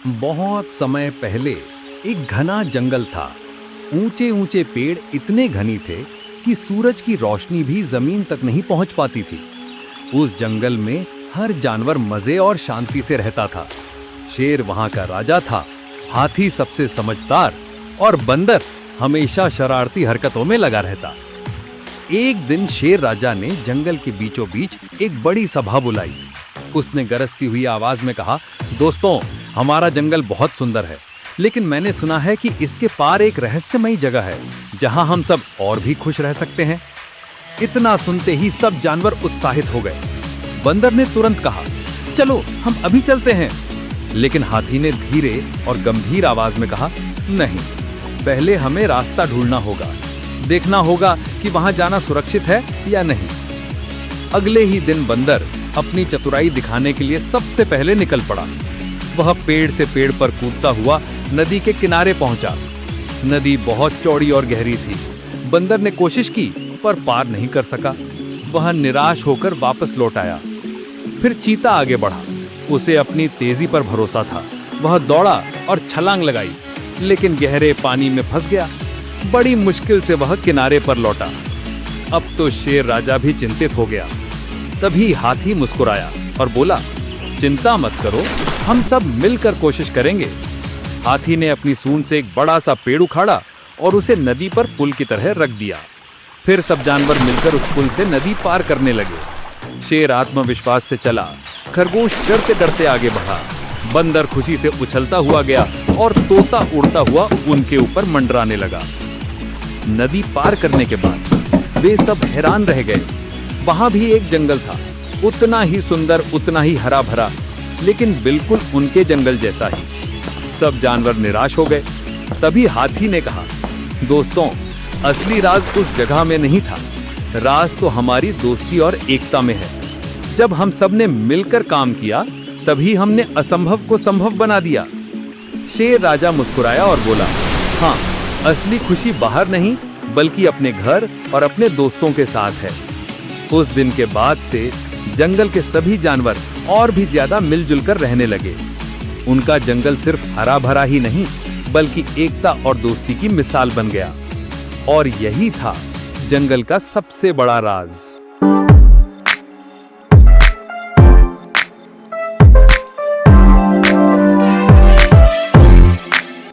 बहुत समय पहले एक घना जंगल था। ऊंचे ऊंचे पेड़ इतने घने थे कि सूरज की रोशनी भी जमीन तक नहीं पहुंच पाती थी। उस जंगल में हर जानवर मजे और शांति से रहता था। शेर वहां का राजा था, हाथी सबसे समझदार और बंदर हमेशा शरारती हरकतों में लगा रहता। एक दिन शेर राजा ने जंगल के बीचों बीच एक बड़ी सभा बुलाई। उसने गरजती हुई आवाज में कहा, दोस्तों, हमारा जंगल बहुत सुंदर है, लेकिन मैंने सुना है कि इसके पार एक रहस्यमयी जगह है जहां हम सब और भी खुश रह सकते हैं। इतना सुनते ही सब जानवर उत्साहित हो गए। बंदर ने तुरंत कहा, चलो हम अभी चलते हैं। लेकिन हाथी ने धीरे और गंभीर आवाज में कहा, नहीं, पहले हमें रास्ता ढूंढना होगा। देखना होगा कि वहां जाना सुरक्षित है या नहीं। अगले ही दिन बंदर अपनी चतुराई दिखाने के लिए सबसे पहले निकल पड़ा। वह पेड़ से पेड़ पर कूदता हुआ नदी के किनारे पहुंचा। नदी बहुत चौड़ी और गहरी थी। बंदर ने कोशिश की पर पार नहीं कर सका। वह निराश होकर वापस लौट आया। फिर चीता आगे बढ़ा। उसे अपनी तेजी पर भरोसा था। वह दौड़ा और छलांग लगाई, लेकिन गहरे पानी में फंस गया। बड़ी मुश्किल से वह किनारे पर लौटा। अब तो शेर राजा भी चिंतित हो गया। तभी हाथी मुस्कुराया और बोला, चिंता मत करो, हम सब मिलकर कोशिश करेंगे। हाथी ने अपनी सूंड से एक बड़ा सा पेड़ उखाड़ा और उसे नदी पर पुल की तरह रख दिया। फिर सब जानवर मिलकर उस पुल से नदी पार करने लगे। शेर आत्मविश्वास से चला, खरगोश डरते डरते आगे बढ़ा, बंदर खुशी से उछलता हुआ गया और तोता उड़ता हुआ उनके ऊपर मंडराने लगा। नदी पार करने के बाद वे सब हैरान रह गए। वहां भी एक जंगल था, उतना ही सुंदर, उतना ही हरा भरा, लेकिन बिल्कुल उनके जंगल जैसा ही। सब जानवर निराश हो गए। तभी हाथी ने कहा, दोस्तों, असली राज उस जगह में नहीं था। राज तो हमारी दोस्ती और एकता में है। जब हम सब ने मिलकर काम किया, तभी हमने असंभव को संभव बना दिया। शेर राजा मुस्कुराया और बोला, हाँ, असली खुशी बाहर नहीं बल्कि अपने घर और अपने दोस्तों के साथ है। उस दिन के बाद से जंगल के सभी जानवर और भी ज्यादा मिलजुल कर रहने लगे। उनका जंगल सिर्फ हरा भरा ही नहीं बल्कि एकता और दोस्ती की मिसाल बन गया। और यही था जंगल का सबसे बड़ा राज।